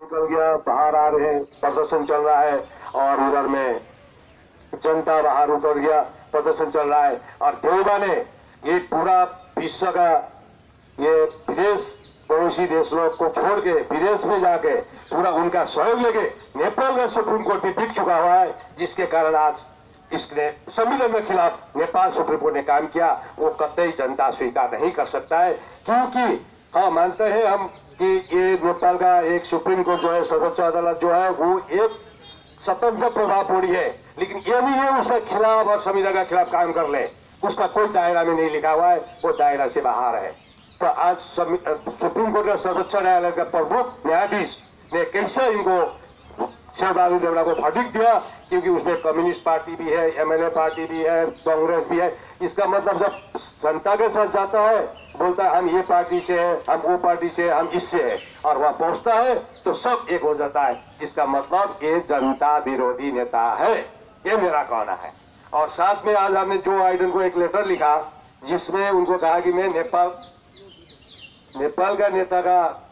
निकल गया, बाहर आ रहे हैं, प्रदर्शन चल रहा है और उधर में जनता बाहर उतर गया, प्रदर्शन चल रहा है। और देवबा ने ये पूरा विश्व का ये विदेश पड़ोसी देश लोग को छोड़ के विदेश में जाके पूरा उनका सहयोग लेके नेपाल का सुप्रीम कोर्ट भी दिख चुका हुआ है, जिसके कारण आज इसने संविधान के खिलाफ नेपाल सुप्रीम कोर्ट ने काम किया। वो कतई जनता स्वीकार नहीं कर सकता है, क्योंकि हाँ मानते हैं हम कि ये नेपाल का एक सुप्रीम कोर्ट जो है, सर्वोच्च अदालत जो है, वो एक स्वतंत्र प्रभाव पूरी है, लेकिन ये नहीं है उसके खिलाफ और संविधान के खिलाफ काम कर ले। उसका कोई दायरा में नहीं लिखा हुआ है, वो दायरा से बाहर है। तो आज सुप्रीम कोर्ट का सर्वोच्च न्यायालय का प्रमुख न्यायाधीश ने कैसे इनको शेरबहादुर देवड़ा को वर्डिक्ट दिया, क्योंकि उसमें कम्युनिस्ट पार्टी भी है, एमएलए पार्टी भी है, कांग्रेस भी है। इसका मतलब जब जनता के साथ जाता है, बोलता है हम ये पार्टी से है, हम वो पार्टी से, हम इससे है, और वहां पहुंचता है तो सब एक हो जाता है। इसका मतलब ये जनता विरोधी नेता है, ये मेरा कहना है। और साथ में आज हमने जो बाइडेन को एक लेटर लिखा, जिसमें उनको कहा कि मैं नेपाल का नेता का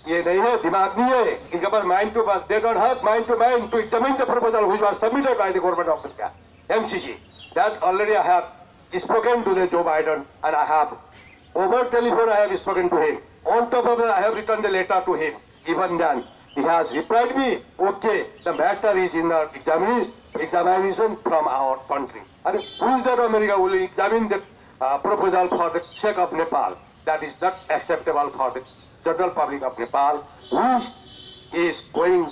ये नहीं है, दिमाग नहीं है, इनके पास mind to they don't have mind to examine the proposal which was submitted by the government of India MCC, that already I have spoken to the Joe Biden and I have over telephone I have spoken to him. On top of that I have written the letter to him. Even then he has replied me, okay, the matter is in the examination from our country. And who is that America will examine the proposal for the sake of Nepal? That is not acceptable for the general public of Nepal, which is going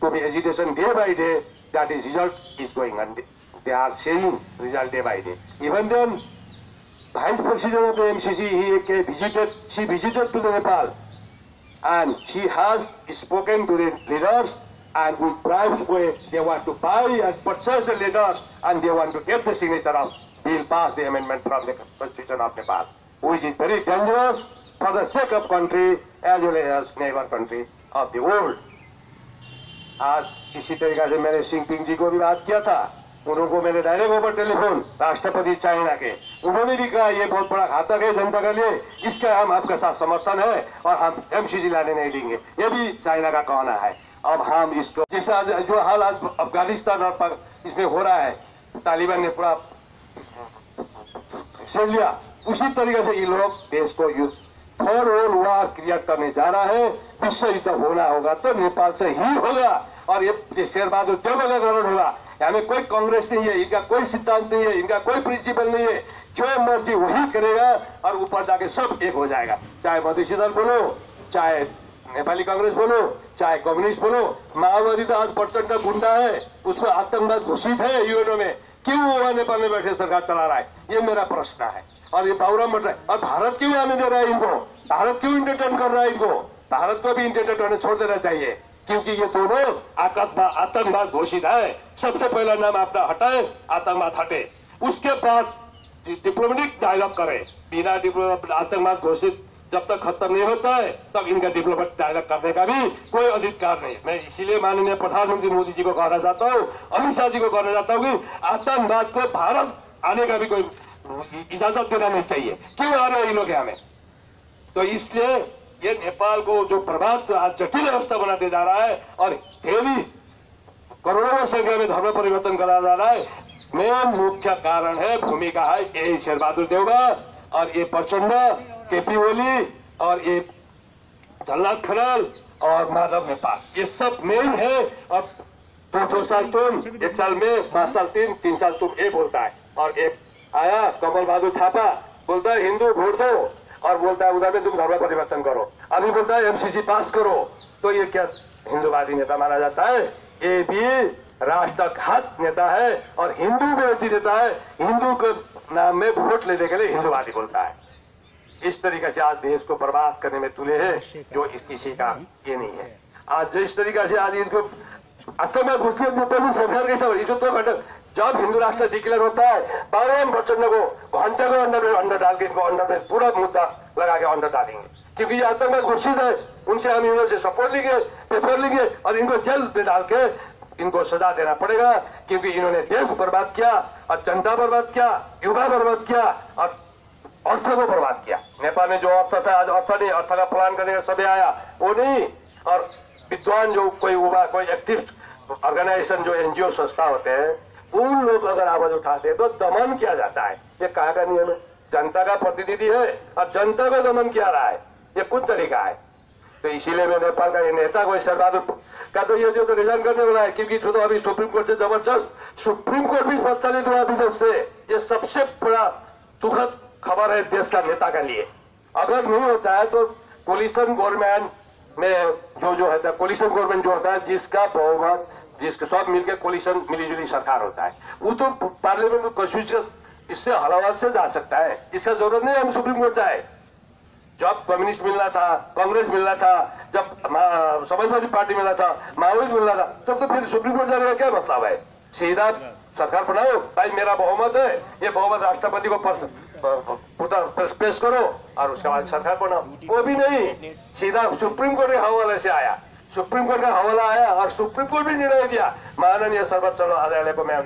to be agitation day by day. That is result is going on. They are saying result day by day. Even then, Vice President of the MCC, she visited to the Nepal, and she has spoken to the leaders, and with bribes way they want to buy and purchase the leaders, and they want to get the signature of bill pass the amendment from the Constitution of Nepal, which is very dangerous for the sake of country as well as neighbor country of the world. आज इसी तरीका से मैंने सिंह जी को भी बात किया था, उनको मैंने डायरेक्ट ओवर टेलीफोन, राष्ट्रपति चाइना के, उन्होंने भी कहा ये बहुत बड़ा घातक है जनता के लिए, इसका हम आपके साथ समर्थन है और हम एमसीसी लाने नहीं देंगे, ये भी चाइना का कहना है। अब हम इसको जैसा जो हाल आज अफगानिस्तान और इसमें हो रहा है, तालिबान ने पूरा सुन लिया, उसी तरीके से ये लोग देश को युद्ध फॉर ऑल वार क्रिएट करने जा रहा है। विश्व युद्ध होना होगा तो नेपाल से ही होगा, और ये शेरबहादुर देवड़ा का कारण होगा। हमें कोई कांग्रेस नहीं है, इनका कोई सिद्धांत नहीं है, इनका कोई प्रिंसिपल नहीं है, जो मर्जी वही करेगा और ऊपर जाके सब एक हो जाएगा। चाहे मधेसी दल बोलो, चाहे नेपाली कांग्रेस बोलो, चाहे कम्युनिस्ट बोलो, माओवादी तो आज प्रचंड का गुंडा है, उसको आतंकवाद घोषित है यूएनओ में, क्यों वो नेपाल में बैठे सरकार चला रहा है, ये मेरा प्रश्न है। और ये बावरा मट रहा है, और भारत क्यों आने दे रहा है इनको, भारत क्यों इंटरटेन कर रहा है इनको, भारत को भी इंटरटेन करने छोड़ देना चाहिए, क्योंकि ये दोनों आतंकवाद घोषित है। सबसे पहला नाम अपना हटाए, आतंकवाद हटे, उसके बाद डिप्लोमेटिक डायलॉग करे। बिना आतंकवाद घोषित जब तक खत्म नहीं होता है तब इनका डिप्लोमेटिक डायलॉग करने का भी कोई अधिकार नहीं। मैं इसीलिए माननीय प्रधानमंत्री मोदी जी को कहना चाहता हूँ, अमित शाह जी को कहना चाहता हूँ कि आतंकवाद को भारत आने का भी कोई इजाजत देना नहीं चाहिए। क्यों आ रहे हैं इन लोग हमें? तो इसलिए ये नेपाल को जो प्रभाव आज जटिल अवस्था बनाते जा रहा है और देवी करोड़ों संख्या में धर्म परिवर्तन करा जा रहा है, मेन मुख्य कारण है, भूमिका है यही शेरबहादुर देवड़ा और ये प्रचंड, केपी ओली और ये जल्लाद खनाल और माधव नेपाल, ये सब मेन है। और 2 साल तुम, 1 साल में, 5 साल 3 साल तुम, एक बोलता है। और एक आया कमल बहादुर थापा, बोलता है हिंदू वोट दो, और बोलता है उधर में तुम धर्म परिवर्तन करो, अभी बोलता है एमसीसी पास करो। तो ये क्या हिंदूवादी नेता माना जाता है? ये भी राष्ट्रघात नेता है और हिंदू विरोधी नेता है। हिंदू के नाम में वोट लेने के लिए हिंदूवादी बोलता है। इस तरीके से आज देश को बर्बाद करने में तुले हैं, जो किसी का ये नहीं है। आज जिस तरीके से आज इसको आतंकवाद घोषित सरकार के साथ जब हिंदू राष्ट्र डिक्लेयर होता है, बावन प्रचंड को घंटे को अंदर डाल के इनको अंदर में पूरा मुद्दा लगा के अंदर डालेंगे, क्योंकि ये आतंकवाद घोषित है। उनसे हम इन्होंने से सपोर्ट लेंगे, पेपर लेंगे और इनको जेल में डाल के इनको सजा देना पड़ेगा, क्योंकि इन्होंने देश बर्बाद किया और जनता बर्बाद किया, युवा बर्बाद किया और अर्थ को बर्बाद किया। नेपाल में जो अर्थ था आज अर्थ नहीं, अर्थ का प्लान करने का समय आया वो नहीं। और विद्वान जो कोई एक्टिव ऑर्गेनाइजेशन जो एनजीओ संस्था होते हैं, उन लोग अगर आवाज उठाते हैं तो दमन किया जाता है। ये कहा का नियम है, जनता का प्रतिनिधि है और जनता को दमन किया रहा है, ये कुछ तरीका है। तो इसीलिए मैं नेपाल का ये नेता कोई सरकार का तो ये जो तो रिजाइन करने वाला है, क्योंकि तो अभी सुप्रीम कोर्ट से जबरदस्त सुप्रीम कोर्ट भी संचालित हुआ विदेश से। ये सबसे बड़ा दुखद खबर है देश का नेता के लिए। अगर नहीं होता है तो कोलिशन गवर्नमेंट में जो है कोलिशन गवर्नमेंट जो होता है, जिसका बहुमत जिसके सब मिलकर कोलिशन मिलीजुली सरकार होता है, वो तो पार्लियामेंट में कॉन्स्टिट्यूशन इससे हलावाल से जा सकता है। इसका जरूरत नहीं हम सुप्रीम कोर्ट जाए। जब कम्युनिस्ट मिलना था, कांग्रेस मिलना था, जब समाजवादी पार्टी मिलना था, माओवादी मिलना था, तब तो फिर सुप्रीम कोर्ट जाने का क्या मतलब है? सीधा सरकार बनाओ, भाई मेरा बहुमत है, ये बहुमत राष्ट्रपति को पेश करो और उसके बाद सरकार बनाओ। वो भी नहीं, सीधा सुप्रीम कोर्ट के हवाले से आया, सुप्रीम कोर्ट का हवाला आया और सुप्रीम कोर्ट भी निर्णय दिया। माननीय सर्वोच्च न्यायालय को मैं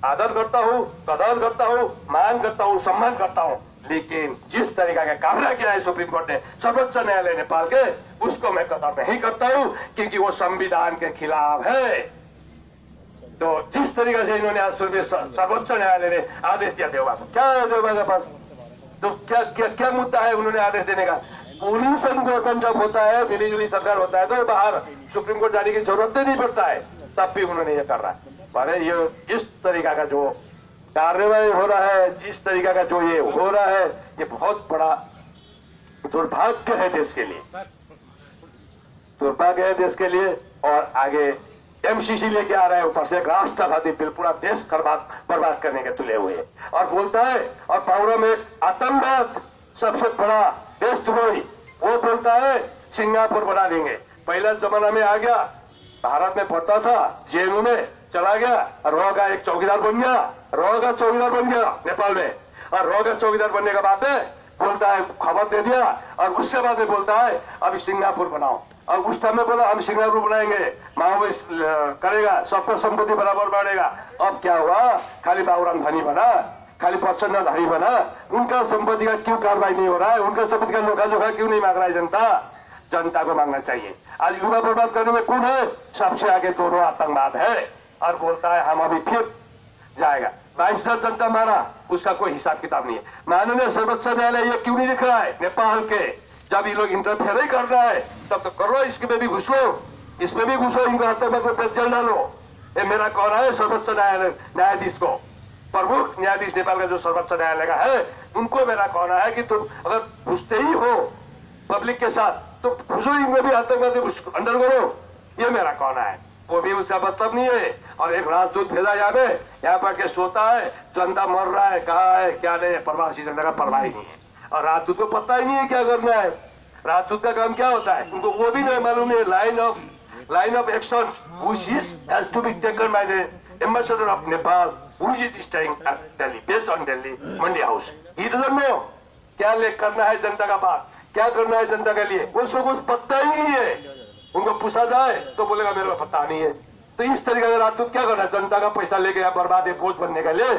आदर करता हूँ, कदर करता हूँ, मान करता हूँ, सम्मान करता हूँ, लेकिन जिस तरीका का कार्य किया है सुप्रीम कोर्ट ने, सर्वोच्च न्यायालय नेपाल के, उसको मैं कदर नहीं करता हूँ, क्योंकि वो संविधान के खिलाफ है। तो जिस तरीके से इन्होंने आज सर्वोच्च न्यायालय ने आदेश दिया देवबा को, क्या है देवबा के पास? तो क्या क्या क्या मुद्दा है उन्होंने आदेश देने का? कोलिशन गवर्नमेंट जब होता है, मिलीजुली सरकार होता है, तो बाहर सुप्रीम कोर्ट जाने की जरूरत ही नहीं पड़ता है, तब भी उन्होंने ये कर रहा है। माने ये जिस तरीका का जो कार्यवाही हो रहा है, जिस तरीका का जो ये हो रहा है, ये बहुत बड़ा दुर्भाग्य है देश के लिए, दुर्भाग्य है देश के लिए। और आगे एमसीसी लेके आ रहे हैं ऊपर से एक राष्ट्रवादी बिल, पूरा देश बर्बाद करने के तुले हुए, और बोलता है और पावरों में आतंकवाद सबसे बड़ा देशद्रोही, वो बोलता है सिंगापुर बना देंगे। पहला जमाना में आ गया, भारत में पढ़ता था, जेएनयू में चला गया, रॉ का एक चौकीदार बन गया, रॉ का चौकीदार बन गया नेपाल में, और रॉ का चौकीदार बनने के बाद में बोलता है खबर दे दिया, और उसके बाद में बोलता है अभी सिंगापुर बनाओ, और उस टाइम में बोला हम सिंगापुर बनाएंगे, माओवादी करेगा, सबका संपत्ति बराबर बढ़ेगा। अब क्या हुआ? खाली बाबूराम धनी बना, खाली प्रचंड धनी बना, उनका संपत्ति का क्यों कार्रवाई नहीं हो रहा है? उनका संपत्ति का लोखा जोखा क्यों नहीं मांग रहा है जनता? जनता को मांगना चाहिए। आज युवा बर्बाद करने में कौन है? सबसे आगे दोनों आतंकवाद है, और बोलता है हम अभी फिर जाएगा। 22,000 जनता मारा, उसका कोई हिसाब किताब नहीं है। माननीय सर्वोच्च न्यायालय ये क्यों नहीं दिख रहा है नेपाल के? जब ये लोग इंटरफेयर ही कर रहा है तब तो कर लो, इसमें भी घुस लो, इसमें भी घुसो, इनको आतंकवाद पे जेल डालो। ये मेरा कहना है सर्वोच्च न्यायालय न्यायाधीश को, प्रमुख न्यायाधीश नेपाल का जो सर्वोच्च न्यायालय का है, उनको मेरा कहना है कि तुम अगर घुसते ही हो पब्लिक के साथ तो घुसो, इनमें भी आतंकवादी अंडर करो, ये मेरा कहना है। वो भी उसका मतलब नहीं है। और एक राजदूत भेजा यहाँ पर के सोता है, जनता मर रहा है, कहा है क्या नहीं है, प्रवासी जनता का परवाह ही नहीं है, और राजदूत को पता ही नहीं है क्या करना है। राजदूत का काम क्या होता है उनको वो भी नहीं मालूम है। Line of action which has to be taken by the ambassador of Nepal, which is staying at Delhi, based on Delhi, Monday House. He doesn't know क्या करना है जनता का बात, क्या करना है जनता के लिए, उसको कुछ पता ही नहीं है। उनको पूछा जाए तो बोलेगा मेरे को पता नहीं है। तो इस तरीके का राजदूत क्या करना है? जनता का पैसा लेके यहाँ बर्बाद है, बोझ बनने के लिए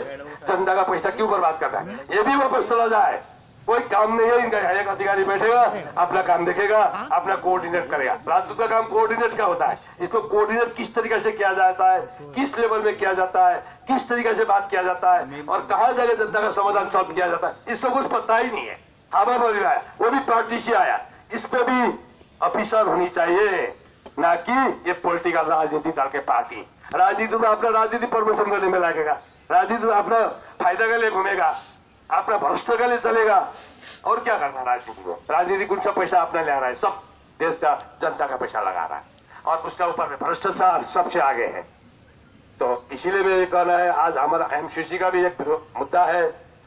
जनता का पैसा क्यों बर्बाद करना है? ये भी वापस चला जाए, कोई काम नहीं है इनका। एक अधिकारी बैठेगा, अपना काम देखेगा, अपना कोऑर्डिनेट करेगा। राजदूत का काम कोऑर्डिनेट का होता है। इसको कोऑर्डिनेट किस तरीके से किया जाता है, किस लेवल में किया जाता है, किस तरीके से बात किया जाता है, और कहाँ जाकर जनता का समाधान सॉल्व किया जाता है, इसको कुछ पता ही नहीं है। हवा बोल रहा है, वो भी पार्टी से आया। इस पे भी ऑफिसर होनी चाहिए, ना कि ये पॉलिटिकल राजनीति दल के पार्टी। राजनीति तो अपना राजनीति प्रमोशन करने में लगेगा, राजनीति तो अपना फायदा के लिए घूमेगा, अपना भ्रष्ट के लिए चलेगा। और क्या करना राजनीति को? राजनीति कौन सा पैसा अपना ले रहा है? सब देश का जनता का पैसा लगा रहा है, और उसका ऊपर में भ्रष्टाचार सबसे आगे है। तो इसीलिए मेरे कहना है, आज हमारा एमसीसी का भी एक मुद्दा है,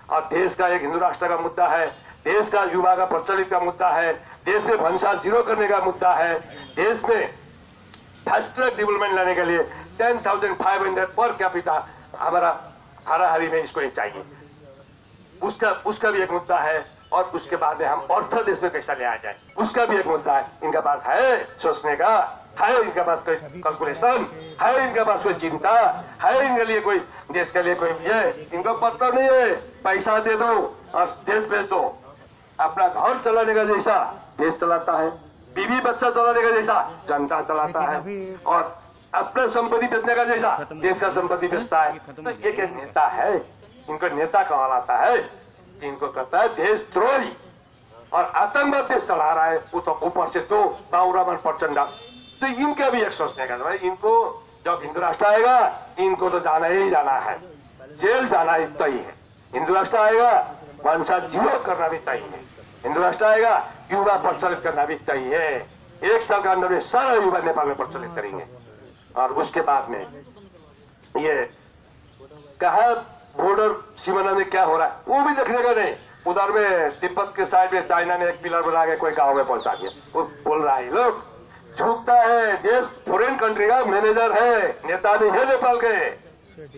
और देश का एक हिंदू राष्ट्र का मुद्दा है, देश का युवा का प्रचलित का मुद्दा है, देश में भंसार जीरो करने का मुद्दा है, देश में फास्ट ट्रैक डेवलपमेंट लाने के लिए 10,500 पर कैपिटा हमारा हाराहारी में इसको चाहिए, उसका भी एक मुद्दा है। और उसके बाद में हम अर्थ देश में कैसा ले आ जाए, उसका भी एक मुद्दा है। इनका पास है सोचने का, है इनके पास कोई कैलकुलेशन, है इनके पास कोई चिंता, है इनके लिए कोई देश के लिए कोई ये, इनको पता नहीं है। पैसा दे दो और देश बेच दो, अपना घर चलाने का जैसा देश चलाता है। बीवी बच्चा चलाने का जैसा जनता चलाता है, और अपना संपत्ति बेचने का जैसा देश का संपत्ति बेचता है। तो ये क्या नेता है? इनको नेता कहलाता है, इनको कहता है देशद्रोही और आतंकवाद देश चला रहा है। वो तो ऊपर से तो बाबूराम प्रचंड। तो इनका भी एक सोचने का भाई, इनको जब हिंदू राष्ट्र आएगा इनको तो जाना ही जाना है, जेल जाना ही तय है। हिंदू राष्ट्र आएगा वंशा जीरो करना भी तय है। हिंदू राष्ट्र आएगा युवा प्रचलित करना भी तय है। 1 साल के अंदर में सारा युवा नेपाल में प्रचलित करेंगे। और उसके बाद में ये कहा बॉर्डर सीमाना में क्या हो रहा है वो भी देखने का नहीं। उधर में तिब्बत के साइड में चाइना ने एक पिलर बना के कोई गांव में पहुंचा दिया। वो बोल रहा है लोग झुकता है देश फॉरेन कंट्री का मैनेजर है, नेता नहीं है नेपाल के।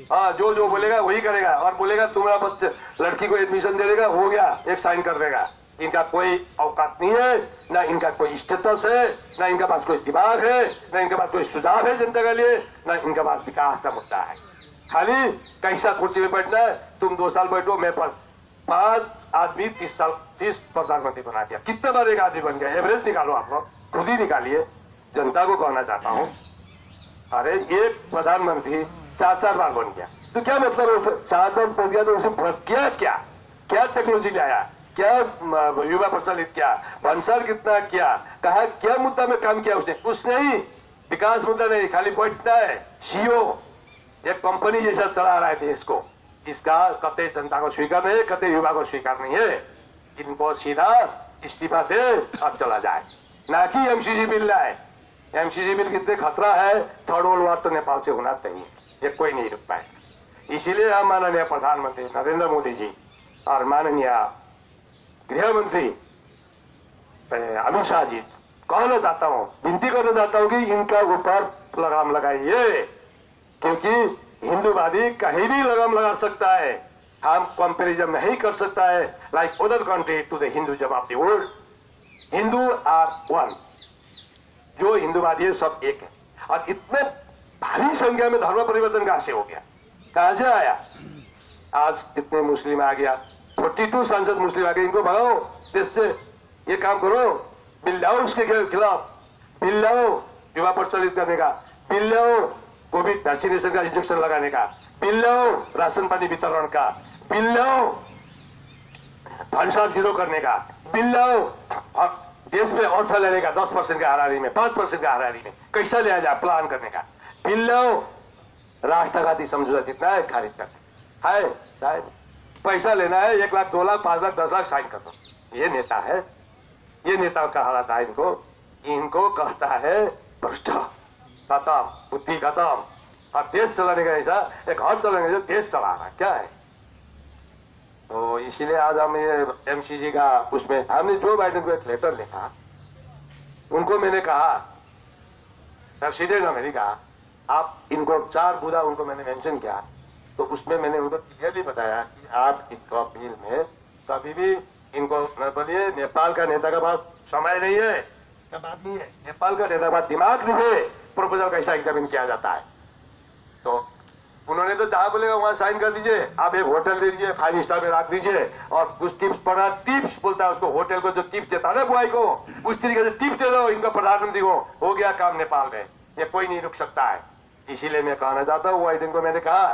हाँ, जो बोलेगा वही करेगा, और बोलेगा तुम्हारा बच्चे लड़की को एडमिशन दे देगा, हो गया, एक साइन कर देगा। इनका कोई औकात नहीं है, ना इनका कोई स्टेटस है, ना इनका पास कोई दिमाग है, ना इनके पास कोई सुझाव है जनता के लिए, ना इनके पास विकास का मुद्दा है। खाली कैसा कुर्सी में बैठना है, तुम 2 साल बैठो, मैं 5 आदमी 30 प्रधानमंत्री बना दिया। कितने बार एक आदमी बन गया? एवरेज निकालो, आप लोग खुद ही निकालिए। जनता को कहना चाहता हूँ, अरे एक प्रधानमंत्री 4 बार बन गया तो क्या मतलब है? 4 बार बन गया तो उसे किया क्या टेक्नोलॉजी लाया, क्या युवा प्रचलित किया, भंसार कितना किया, कहा क्या मुद्दा में काम किया उसने? कुछ नहीं, विकास मुद्दा नहीं, खाली बैठना है। सीओ एक कंपनी जैसा चला रहा है देश को। इसका कतई जनता को स्वीकार नहीं है, कतई युवा को स्वीकार नहीं है। इनको सीधा इस्तीफा दे अब चला जाए, ना कि एमसीजी बिल लाए। एमसीजी बिल कितने खतरा है, 3rd वर्ल्ड वॉर तो नेपाल से होना चाहिए, ये कोई नहीं रुक पाए। इसीलिए हम माननीय प्रधानमंत्री नरेंद्र मोदी जी और माननीय गृह मंत्री अमित शाह जी कहना चाहता हूँ, विनती करना चाहता हूँ कि इनका ऊपर लगाम लगाइए, क्योंकि हिंदूवादी कहीं भी लगाम लगा सकता है। हम कंपैरिजन नहीं कर सकता है like other country to the Hinduism of the world. Hindu are one, जो हिंदूवादी है सब एक है। और इतने भारी संख्या में धर्म परिवर्तन कहां से हो गया, कहां से आया? आज कितने मुस्लिम आ गया, 42 सांसद मुस्लिम आ गए। इनको भगाओ देश से, ये काम करो, बिल लाओ उसके खिलाफ, बिल लाओ युवा प्रचलित करने का, बिल लाओ कोविड वैक्सीनेशन का इंजेक्शन लगाने का, बिल लाओ राशन पानी वितरण का, बिल लाओ भंसार जीरो करने का, बिल लाओ और देश में अर्थ लेने का 10% का हाराहारी में, 5% का हाराहारी में कैसा लिया जाए प्लान करने का, बिल लाओ राष्ट्रघाती समझौता जितना है खारिज करना है। शायद पैसा लेना है, 1 लाख 2 लाख 5 लाख 10 लाख साइन कर दो। ये नेता है, ये नेता का हालत है। इनको कहता है भ्रष्ट, खत्म, बुद्धि खत्म। और देश चलाने का ऐसा एक हाथ चलाने का देश चला रहा क्या है। तो इसीलिए आज हम ये एमसीजी का उसमें हमने जो बाइडेन को एक लेटर लिखा, उनको मैंने कहा प्रेसिडेंट अमेरिका आप इनको 4 मुद्दा उनको मैंने मेंशन किया। तो उसमें मैंने उनको क्लियरली बताया कि आप इनको अपील में कभी भी इनको बोलिए नेपाल का नेता का पास समय नहीं है, क्या बात नहीं है, नेपाल का नेता का पास दिमाग नहीं है, प्रपोजल कैसा एग्जामिन किया जाता है। तो उन्होंने तो जहां बोलेगा वहां साइन कर दीजिए, आप एक होटल दे दीजिए, 5 स्टार में रख दीजिए, और कुछ टिप्स पड़ा, टिप्स बोलता है उसको, होटल को जो टिप्स देता है ना बुआई को, उस तरीके से टिप्स दे दो इनका प्रधानमंत्री को, हो गया काम नेपाल में, ये कोई नहीं रुक सकता है। इसीलिए मैं कहना चाहता हूँ वाइडेन को, मैंने कहा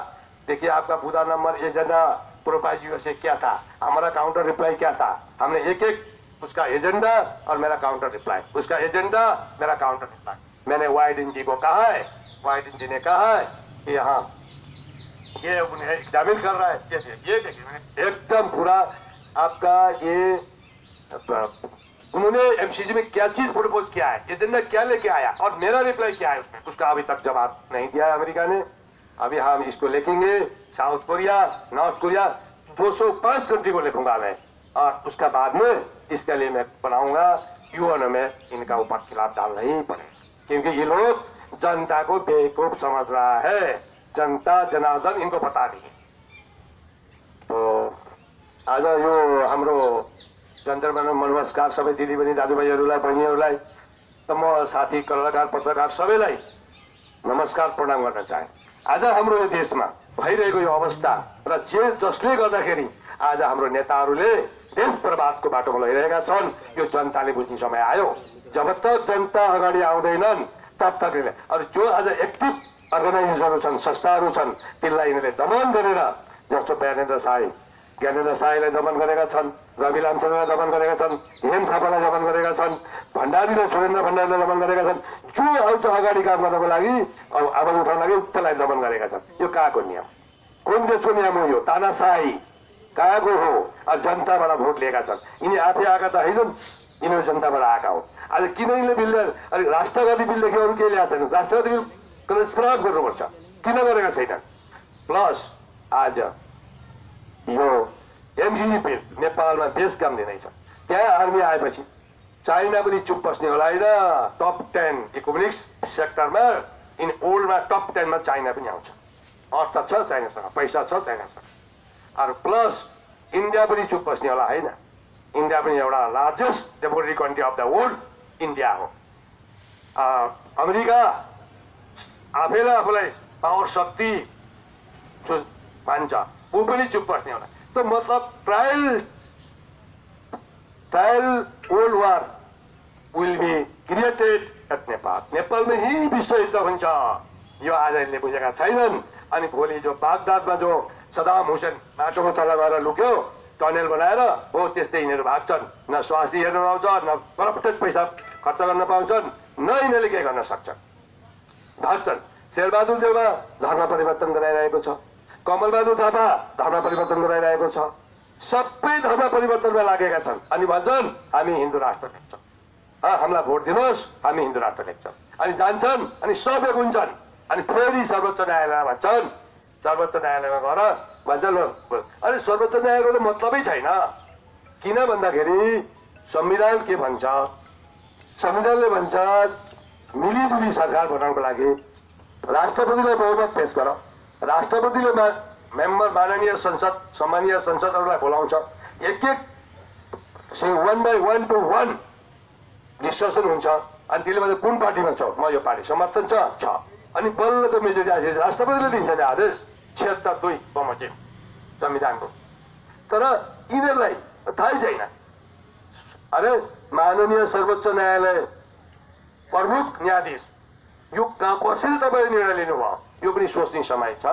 देखिए आपका मुद्दा नंबर एजेंडा प्रोपाइज यूएसए क्या था, हमारा काउंटर रिप्लाई क्या था, हमने एक उसका एजेंडा और मेरा काउंटर रिप्लाई, उसका एजेंडा मेरा काउंटर रिप्लाई मैंने वाइडेन जी को कहा है। वाइडेन जी ने कहा है कि हाँ ये उन्हें एग्जामिन कर रहा है, ये देखिए एकदम पूरा आपका ये उन्होंने एमसीजी में क्या चीज प्रपोज किया है, एजेंडा क्या लेके आया और मेरा रिप्लाई क्या है उसमें, उसका अभी तक जवाब नहीं दिया है अमेरिका ने। अभी हम इसको लिखेंगे, south Korea, north Korea, 205 country को लिखूंगा मैं, और उसका बाद में इसके लिए मैं बनाऊंगा यूएन में इनका ऊपर खिलाफ डालना ही पड़े, क्योंकि ये लोग जनता को बेवकूफ समझ रहा है, जनता जनार्दन इनको पता नहीं। तो आज यो हाम्रो जनतामा नमस्कार सबै दिदीबहिनी दाजुभाइहरूलाई बहिनीहरूलाई, त म साथी कलाकार पत्रकार सबैलाई नमस्कार प्रणाम गर्न चाहे। आज हाम्रो देशमा भइरहेको यो अवस्था र जसले गर्दाखेरि आज हाम्रो नेताहरूले देश बर्बादको बाटोमा लगिरहेका छन्। यो जनताले बुझ्ने समय आयो। जब तक जनता अगाडि आउँदैनन् तब तक अरू जो आज एक्टिभ अर्गनाइजेसनहरू छन्, संस्थाहरू छन्, तिनलाई यिनीहरूले दमन गरेर, जस्तो ज्ञानेन्द्र साईलाई दमन गरेका छन्, रवि लामछानेलाई दमन गरेका छन्, हेम थापालाई दमन गरेका छन्, भण्डारी र सुरेन्द्र भण्डारीलाई दमन गरेका छन्। जो आउँछ अगाडि काम गर्नको लागि, आवाज उठाउन लागि त्यसलाई दमन गरेका छन्। यो कहाँको नियम? कुन देशको नियम हो यो? तानाशाही कहाँको हो? जनताबाट भोट लिएका छन्। यिनी आफै आएका त होइनन्, यिनीहरू जनताबाट आएका हुन्। आज किन यिनले बिल अलिक राष्ट्रवादी बिलदेखि अरू केही ल्याएको छैन। राष्ट्रवादी बिल स्क्रप गर्नुपर्छ, किन गरेका छैनन्? प्लस आज यो एमसिसी बिल नेपालमा बेस काम दिँदैछ। त्यहाँ आर्मी आएपछि चाइना पनि चुप बस्ने होला होइन। टप 10 इकोनोमिक्स सेक्टरमा इन वर्ल्डमा टप 10 मा चाइना पनि आउँछ। अर्थ छ चाइनासँग, पैसा छ चाइनासँग। अरू प्लस इन्डिया पनि चुप बस्ने होला होइन। इन्डिया पनि एउटा largest democratic country of the world India हो। अमेरिका आफैलाई आफूलाई पावर शक्ति मान्छ, ऊ पनि चुप बस्ने होला। तो मतलब trial world war will be created at Nepal. नेपालमा ही विश्व युद्ध हुन्छ। यो आज यिनले बुझेका छैनन्। अनि भोलि जो बागदादमा जो सदाम हुसेन माटोको तल गएर लुक्यो टनेल बनाएर, हो त्यस्तै यिनीहरू भाग्छन्। न स्वास्थ्य हेर्न आउँछ, न करप्टेड पैसा खर्च गर्न पाउँछन्, न यिनीहरूले के गर्न सक्छन्, भाग्छन्। शेरबहादुर देउवा धर्म परिवर्तन गराइरहेको छ। कमलबहादुर थापा धर्म परिवर्तन गराइरहेको छ। सबै धर्म परिवर्तनमा लागेका छन्। अनि भन्छन् हामी हिन्दू राष्ट्र लेख्छौँ, हामीलाई भोट दिनुहोस्, हामी हिन्दू राष्ट्र लेख्छौँ। अनि जान्छन् अनि सब एक हुन्छन्। अनि फेरि सर्वोच्च न्यायालयमा भन्छन्, सर्वोच्च न्यायालयमा गएर भन्छन्। अनि सर्वोच्च न्यायालयको त मतलबै छैन। किन भन्दाखेरि संविधान के भन्छ? संविधानले भन्छ मिलिजुली सरकार बनाउनको लागि राष्ट्रपतिलाई बहुमत पेश गर। राष्ट्रपतिले मेम्बर माननीय संसद सम्मानीय संसदहरूलाई बोलाउँछ। एक 1 to 1 डिस्कसन हुन्छ। अनि त्यसले भन्दा कुन पार्टीमा छ? म यो पार्टी समर्थन छ। अनि बल्ल त मेजोरिटी राष्ट्रपतिले दिन्छ नि आदेश 76-2 बमोजिम संविधानको। तर यिनीहरूलाई थाहै छैन। अरे माननीय सर्वोच्च न्यायालय प्रमुख न्यायाधीश, यो कसरी तपाईँले निर्णय लिनुभयो? यो पनि सोच्ने समय छ,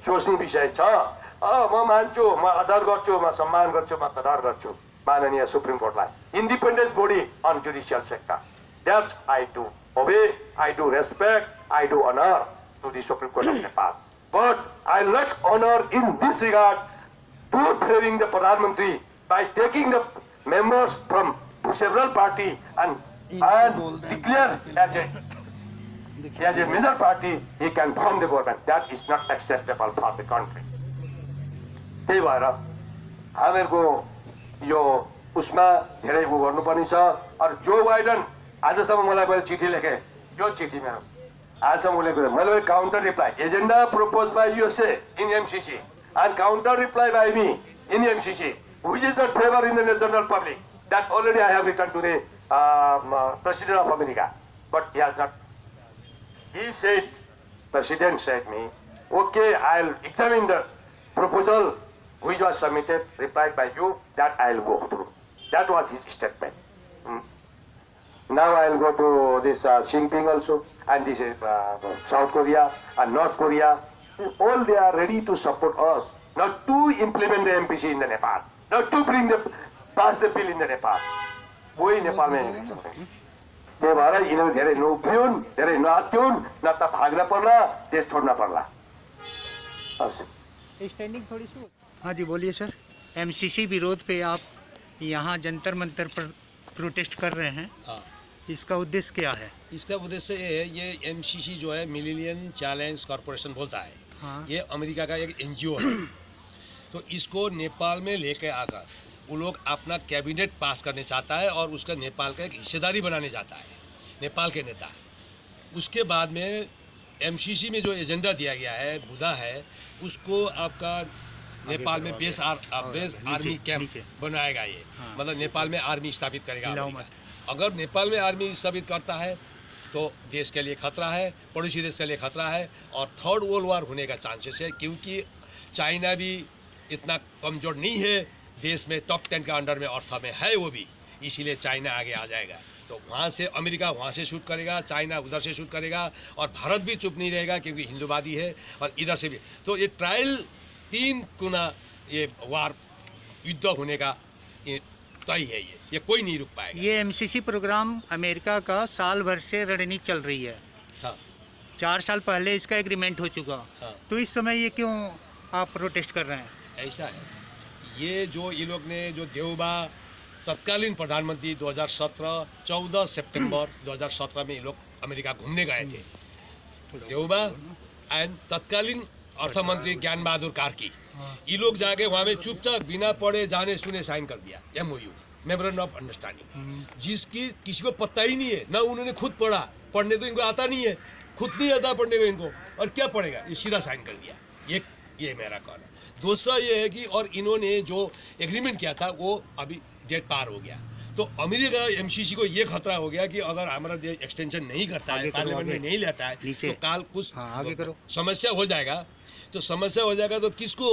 सोच्ने विषय छ। म मान्छु, म आदर गर्छु, म सम्मान गर्छु, म कदर गर्छु माननीय सुप्रिम कोर्टलाई। Independent body on judicial sector, that's I do obey, I do respect, I do honor to the Supreme Court of Nepal. But I lack honor in this regard to favoring the Pradhan Mantri by taking the members from several parties and declare as a major party, he can form the government. That is not acceptable for the country. त्यही भएर हामीहरूको यो उसमा धेरै उ गर्नुपर्ने छ। अरू जो बाइडन आजसम्म मलाई मैले चिठी लेखेँ, यो चिठीमा आजसम्म लेखेको मैले counter reply agenda propose by USA in MCC and counter reply by me in MCC, which is not favor in the general public. That already I have written to the President of America, but he has not. He said, President said me, okay, I'll examine the proposal which was submitted, replied by you, that I'll go through. That was his statement. Now I'll go to this Xi Jinping also, and this is South Korea and North Korea. All they are ready to support us, not to implement the MPC in the Nepal, not to pass the bill in the Nepal. वही नेपाल में त्यही भएर यिनीहरू धेरै नउफ्रिउन्, धेरै नआत्तिउन्, न त भाग्न पर्ला, देश छोड्न पर्ला। स्टैंडिंग थोड़ी सी। हाँ जी बोलिए सर। एमसीसी विरोध पे आप यहाँ जंतर मंतर पर प्रोटेस्ट कर रहे हैं, इसका उद्देश्य क्या है? इसका उद्देश्य ये है, ये एमसीसी जो है मिलेनियम चैलेंज कॉरपोरेशन बोलता है। हाँ। ये अमेरिका का एक एनजीओ है। तो इसको नेपाल में लेके आकर वो लोग अपना कैबिनेट पास करने चाहता है और उसका नेपाल का एक हिस्सेदारी बनाने चाहता है, नेपाल के नेता। उसके बाद में एमसीसी में जो एजेंडा दिया गया है, मुद्दा है, उसको आपका नेपाल में बेस आर्मी कैंप बनाएगा ये। हाँ। मतलब नेपाल में आर्मी स्थापित करेगा। अगर नेपाल में आर्मी स्थापित करता है तो देश के लिए खतरा है, पड़ोसी देश के लिए खतरा है और थर्ड वर्ल्ड वार होने का चांसेस है, क्योंकि चाइना भी इतना कमज़ोर नहीं है देश में टॉप 10 का अंडर में अर्थ में है वो भी, इसीलिए चाइना आगे आ जाएगा। तो वहाँ से अमेरिका वहाँ से शूट करेगा, चाइना उधर से शूट करेगा, और भारत भी चुप नहीं रहेगा क्योंकि हिंदूवादी है, और इधर से भी। तो ये ट्रायल 3 गुना ये वार युद्ध होने का ये तय है। ये कोई नहीं रुक पाएगा। ये एमसीसी प्रोग्राम अमेरिका का साल भर से रणनीति चल रही है। हाँ 4 साल पहले इसका एग्रीमेंट हो चुका। हाँ। तो इस समय ये क्यों आप प्रोटेस्ट कर रहे हैं? ऐसा है, ये जो ये लोग ने जो देवबा तत्कालीन प्रधानमंत्री 2017 14 सितंबर 2017 में ये लोग अमेरिका घूमने गए थे। देवबा एंड तत्कालीन अर्थमंत्री ज्ञान बहादुर कार्की, ये लोग जाके वहाँ में चुपचाप बिना पढ़े जाने सुने साइन कर दिया MOU, मेमोरेंडम ऑफ अंडरस्टैंडिंग, जिसकी किसी को पता ही नहीं है, ना उन्होंने खुद पढ़ा, पढ़ने तो इनको आता नहीं है, खुद नहीं आता पढ़ने को इनको, और क्या पढ़ेगा, ये सीधा साइन कर दिया। ये मेरा कहना। दूसरा ये है कि और इन्होंने जो एग्रीमेंट किया था वो अभी डेट पार हो गया। तो अमेरिका MCC को ये खतरा हो गया कि अगर हमारा एक्सटेंशन नहीं करता है, पार्लियामेंट में नहीं लेता है, तो काल कुछ आगे करो समस्या हो जाएगा। तो समस्या हो जाएगा तो किसको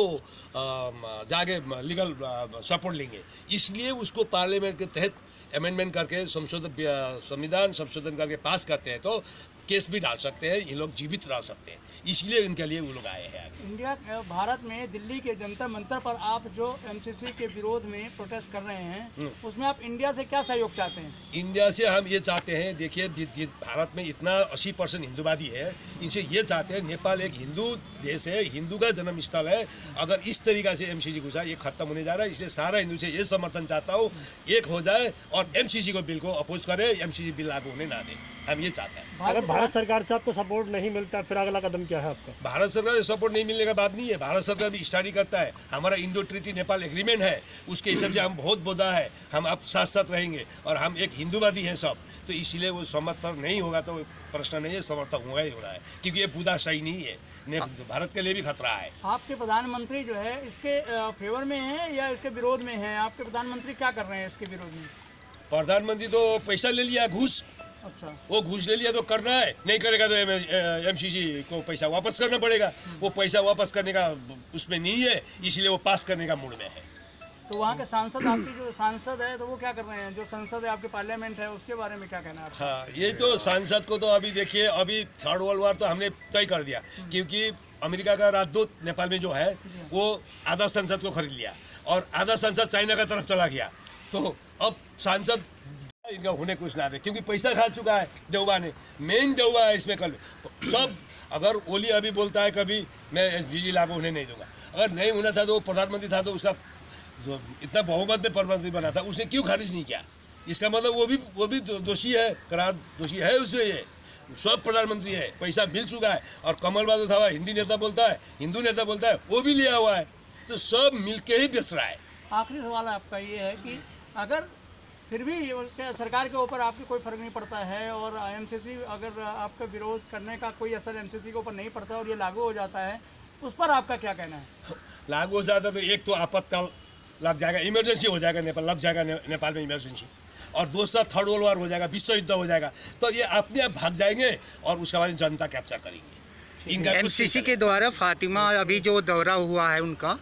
जाके लीगल सपोर्ट लेंगे, इसलिए उसको पार्लियामेंट के तहत अमेंडमेंट करके संविधान संशोधन करके पास करते हैं, तो केस भी डाल सकते हैं, ये लोग जीवित रह सकते हैं, इसलिए इनके लिए वो लोग आए हैं। इंडिया भारत में दिल्ली के जंतर मंतर पर आप जो MCC के विरोध में प्रोटेस्ट कर रहे हैं, उसमें आप इंडिया से क्या सहयोग चाहते हैं? इंडिया से हम ये चाहते हैं, देखिए भारत में इतना 80% हिंदूवादी है, इनसे ये चाहते हैं, नेपाल एक हिंदू देश है, हिंदू का जन्म स्थल है, अगर इस तरीका से MCC घुसा ये खत्म होने जा रहा है, इसलिए सारा हिंदू से ये समर्थन चाहता हूँ, एक हो जाए और MCC को बिल को अपोज करे, MCC बिल लागू होने ना दे, हम ये चाहते हैं। अगर भारत सरकार से आपको सपोर्ट नहीं मिलता फिर अगला कदम क्या है आपका? भारत सरकार से सपोर्ट नहीं मिलने का बात नहीं है, भारत सरकार भी स्टडी करता है, हमारा इंडो ट्रीटी नेपाल एग्रीमेंट है, उसके हिसाब से हम बहुत बोधा है, हम अब साथ साथ रहेंगे, और हम एक हिंदूवादी हैं सब, तो इसीलिए वो समर्थन नहीं होगा तो प्रश्न नहीं है, समर्थन होगा ही होना है, क्योंकि ये बुदा सही नहीं है, भारत के लिए भी खतरा है। आपके प्रधानमंत्री जो है इसके फेवर में है या इसके विरोध में है? आपके प्रधानमंत्री क्या कर रहे हैं इसके विरोध में? प्रधानमंत्री तो पैसा ले लिया, घूस। अच्छा, वो घूस ले लिया तो करना है, नहीं करेगा तो MCC को पैसा वापस करना पड़ेगा, वो पैसा वापस करने का उसमें नहीं है, इसलिए वो पास करने का मूड में है। तो वहाँ के सांसद, आपकी जो सांसद है तो वो क्या कर रहे हैं? जो संसद है आपके पार्लियामेंट है उसके बारे में क्या कहना है? हाँ, ये तो सांसद को तो अभी देखिए, अभी 3rd वर्ल्ड वार तो हमने तय कर दिया, क्योंकि अमेरिका का राजदूत नेपाल में जो है वो आधा संसद को खरीद लिया और आधा संसद चाइना का तरफ चला गया, तो अब सांसद इनका होने कुछ ना दे, क्योंकि पैसा खा चुका है देवबा ने, मेन देवबा है इसमें। कल सब अगर ओली अभी बोलता है कभी मैं SGG लागू होने नहीं दूंगा, अगर नहीं होना था तो वो प्रधानमंत्री था, तो उसका इतना बहुमत में प्रधानमंत्री बना था, उसने क्यों खारिज नहीं किया? इसका मतलब वो भी दोषी है, करार दोषी है उसमें। ये सब प्रधानमंत्री है, पैसा मिल चुका है, और कमल बहादुर था हिंदी नेता बोलता है, हिंदू नेता बोलता है, वो भी लिया हुआ है, तो सब मिलके ही बेच रहा है। आखिरी सवाल आपका ये है कि अगर फिर भी सरकार के ऊपर आपके कोई फर्क नहीं पड़ता है, और MCC अगर आपका विरोध करने का कोई असर MCC के ऊपर नहीं पड़ता और ये लागू हो जाता है, उस पर आपका क्या कहना है? लागू हो जाता तो एक तो आपातकाल लग जाएगा, इमरजेंसी हो जाएगा, नेपाल लग जाएगा, नेपाल में इमरजेंसी, और दूसरा 3rd वर्ल्ड वार हो जाएगा, विश्व युद्ध हो जाएगा, तो ये अपने आप भाग जाएंगे और उसके बाद जनता कैप्चर करेंगे। इनका MCC के द्वारा फातिमा अभी जो दौरा हुआ है उनका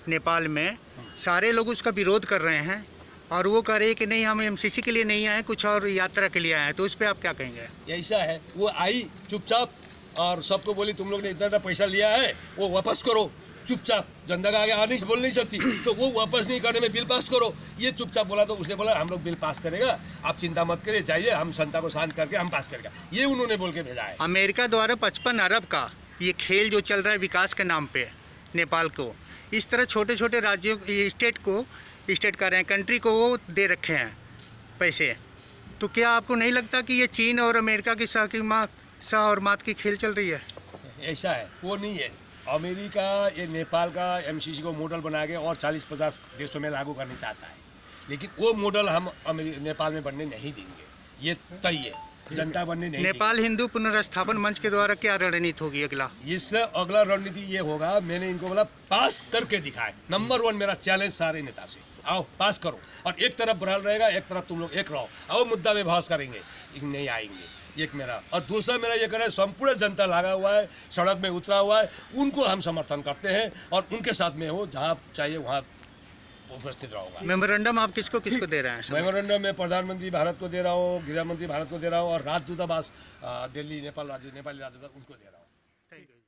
नेपाल में, सारे लोग उसका विरोध कर रहे हैं और वो कह रहे हैं कि नहीं हम MCC के लिए नहीं आए, कुछ और यात्रा के लिए आए, तो उस पर आप क्या कहेंगे? ऐसा है, वो आई चुपचाप और सबको बोली तुम लोग ने इतना पैसा लिया है वो वापस करो, चुपचाप, जनता का आगे आने से बोल नहीं सकती, तो वो वापस नहीं करने में बिल पास करो, ये चुपचाप बोला, तो उसने बोला हम लोग बिल पास करेगा, आप चिंता मत करिए, चाहिए हम जनता को शांत करके हम पास करेगा, ये उन्होंने बोल के भेजा है। अमेरिका द्वारा 55 अरब का ये खेल जो चल रहा है विकास के नाम पे नेपाल को, इस तरह छोटे छोटे राज्यों स्टेट कर रहे हैं, कंट्री को वो दे रखे हैं पैसे, तो क्या आपको नहीं लगता कि ये चीन और अमेरिका की शाह और मात की खेल चल रही है? ऐसा है, वो नहीं है, अमेरिका ये नेपाल का MCC को मॉडल बना के और 40-50 देशों में लागू करना चाहता है, लेकिन वो मॉडल हम नेपाल में बनने नहीं देंगे, ये तय है, जनता बनने नहीं नेपाल हिंदू पुनर्स्थापन मंच के द्वारा क्या रणनीति होगी अगला? इसलिए अगला रणनीति ये होगा, मैंने इनको बोला पास करके दिखाए, नंबर 1 मेरा चैलेंज सारे नेता से, आओ पास करो, और एक तरफ बहरहाल रहेगा, एक तरफ तुम लोग एक रहो, आओ मुद्दा में बहस करेंगे, नहीं आएंगे, एक मेरा। और दूसरा मेरा ये कहना है, संपूर्ण जनता लगा हुआ है, सड़क में उतरा हुआ है, उनको हम समर्थन करते हैं और उनके साथ में हो, जहाँ चाहिए वहाँ उपस्थित रहूँगा। मेमोरेंडम आप किसको किसको दे रहे हैं? मेमोरेंडम में प्रधानमंत्री भारत को दे रहा हूँ, गृह मंत्री भारत को दे रहा हूँ और राजदूतावास दिल्ली नेपाली राजदूत उनको दे रहा हूँ। Thank you.